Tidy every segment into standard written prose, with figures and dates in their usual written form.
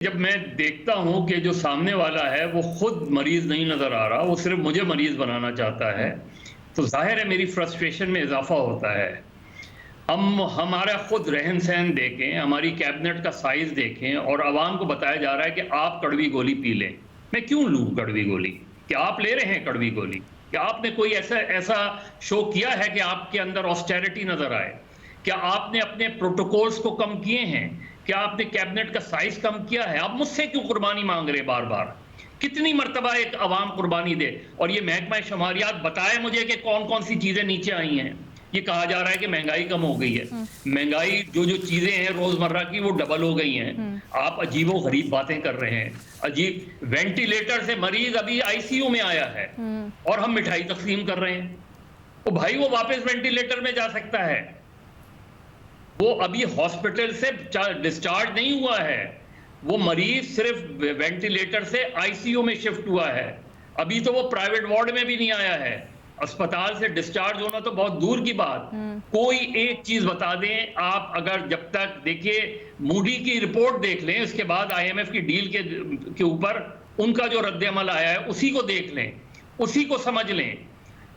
जब मैं देखता हूँ कि जो सामने वाला है वो खुद मरीज़ नहीं नज़र आ रहा, वो सिर्फ़ मुझे मरीज़ बनाना चाहता है, तो ज़ाहिर है मेरी फ्रस्ट्रेशन में इज़ाफ़ा होता है। हम हमारा खुद रहन-सहन देखें, हमारी कैबिनेट का साइज़ देखें और अवाम को बताया जा रहा है कि आप कड़वी गोली पी लें। मैं क्यों लूँ कड़वी गोली? क्या आप ले रहे हैं कड़वी गोली? क्या आपने कोई ऐसा ऐसा शो किया है कि आपके अंदर ऑस्टेरिटी नज़र आए? क्या आपने अपने प्रोटोकॉल्स को कम किए हैं? क्या आपने कैबिनेट का साइज़ कम किया है? आप मुझसे क्यों कुर्बानी माँग रहे हैं बार-बार? कितनी मर्तबा एक अवाम कुर्बानी दे? और ये महकमा शुमारियात बताए मुझे कि कौन-कौन सी चीज़ें नीचे आई हैं। ये कहा जा रहा है कि महंगाई कम हो गई है। महंगाई जो-जो चीज़ें हैं रोज़मर्रा की वो डबल हो गई हैं। आप अजीबो-गरीब बातें कर रहे हैं। अजीब वेंटिलेटर से मरीज़ अभी आईसीयू में आया है और हम मिठाई तक़सीम कर रहे हैं। तो भाई वो वापस वेंटिलेटर में जा सकता है। वो अभी हॉस्पिटल से डिस्चार्ज नहीं हुआ है। वो मरीज़ सिर्फ़ वेंटिलेटर से आईसीयू में शिफ्ट हुआ है। अभी तो वो प्राइवेट वार्ड में भी नहीं आया है। अस्पताल से डिस्चार्ज होना तो बहुत दूर की बात। कोई एक चीज़ बता दें आप, अगर जब तक देखिए मूडी की रिपोर्ट देख लें, उसके बाद आईएमएफ की डील के ऊपर उनका जो रद्द-ए-अमल आया है उसी को देख लें, उसी को समझ लें।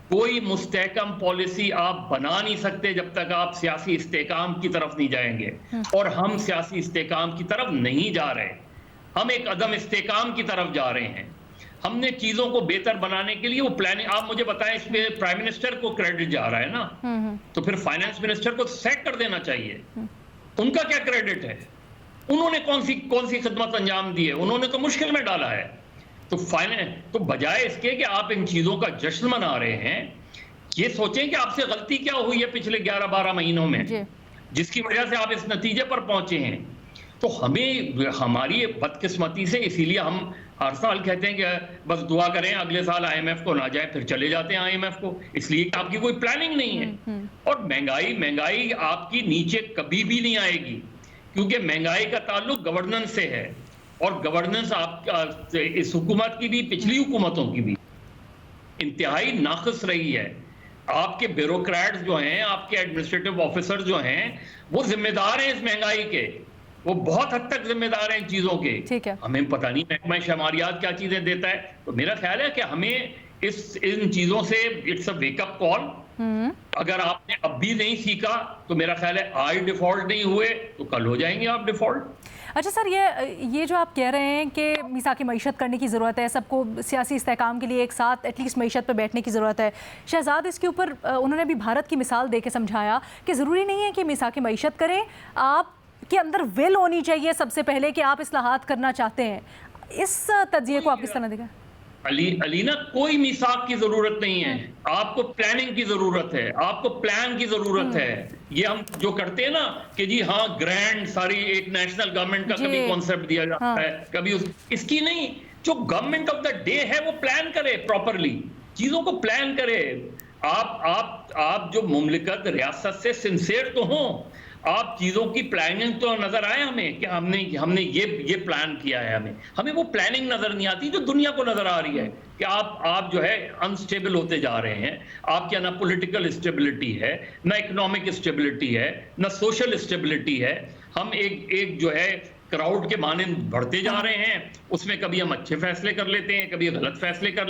कोई मुस्तहकम पॉलिसी आप बना नहीं सकते जब तक आप सियासी इस्तेहकाम की तरफ नहीं जाएंगे, और हम सियासी इस्तेहकाम की तरफ नहीं जा रहे। हम एक अदम इस्तेहकाम की तरफ जा रहे हैं। हमने चीजों को बेहतर बनाने के लिए वो प्लानिंग, आप मुझे बताएं, इसमें प्राइम मिनिस्टर को क्रेडिट जा रहा है ना, तो फिर फाइनेंस मिनिस्टर को सैक कर देना चाहिए। उनका क्या क्रेडिट है? उन्होंने कौन सी खिदमत अंजाम दी है? उन्होंने तो मुश्किल में डाला है। तो बजाय इसके कि आप इन चीजों का जश्न मना रहे हैं, ये सोचें कि आपसे गलती क्या हुई है पिछले 11-12 महीनों में, जिसकी वजह से आप इस नतीजे पर पहुंचे हैं। तो हमें हमारी बदकिस्मती से, इसीलिए हम हर साल कहते हैं कि बस दुआ करें अगले साल आईएमएफ को ना जाए, फिर चले जाते हैं आईएमएफ को, इसलिए कि आपकी कोई प्लानिंग नहीं है। और महंगाई आपकी नीचे कभी भी नहीं आएगी, क्योंकि महंगाई का ताल्लुक गवर्नेंस से है, और गवर्नेंस आप इस हुकूमत की भी, पिछली हुकूमतों की भी इंतहाई नाक़िस रही है। आपके ब्यूरोक्रेट्स जो हैं, आपके एडमिनिस्ट्रेटिव ऑफिसर जो हैं, वो जिम्मेदार हैं इस महंगाई के। वो बहुत हद तक जिम्मेदार हैं इन चीजों के। ठीक है। हमें पता नहीं महकमा शुमारियात क्या चीजें देता है। तो मेरा ख्याल है कि हमें इन चीजों से, इट्स अ वेकअप कॉल। अगर आपने अब भी नहीं सीखा तो मेरा ख्याल है आज डिफॉल्ट नहीं हुए तो कल हो जाएंगे आप डिफॉल्ट। अच्छा सर, ये जो आप कह रहे हैं कि मीसाक़ मईशत करने की ज़रूरत है, सबको सियासी इस्तेहकाम के लिए एक साथ एटलीस्ट मईशत पर बैठने की ज़रूरत है। शहजाद इसके ऊपर उन्होंने भी भारत की मिसाल दे के समझाया कि ज़रूरी नहीं है कि मीसाक़ मईशत करें, आप के अंदर विल होनी चाहिए सबसे पहले कि आप इस्लाहात करना चाहते हैं। इस तज्जिए को आप किस तरह देखें? अलीना, कोई मिसाक की जरूरत नहीं है। आपको प्लानिंग की जरूरत है, आपको प्लान की जरूरत है। ये हम जो करते हैं ना कि जी हाँ ग्रैंड सारी एक नेशनल गवर्नमेंट का कभी कॉन्सेप्ट दिया जाता है, कभी इसकी नहीं। जो गवर्नमेंट ऑफ द डे है वो प्लान करे, प्रॉपरली चीजों को प्लान करे। आप जो मुमलिकत रियासत से सिंसियर तो हो, आप चीजों की प्लानिंग तो नजर आए हमें कि हमने ये प्लान किया है। हमें वो प्लानिंग नजर नहीं आती जो दुनिया को नजर आ रही है कि आप जो है अनस्टेबल होते जा रहे हैं। आपके ना पॉलिटिकल स्टेबिलिटी है, ना इकोनॉमिक स्टेबिलिटी है, ना सोशल स्टेबिलिटी है। हम एक जो है क्राउड के माने बढ़ते जा रहे हैं, उसमें कभी हम अच्छे फैसले कर लेते हैं, कभी गलत फैसले कर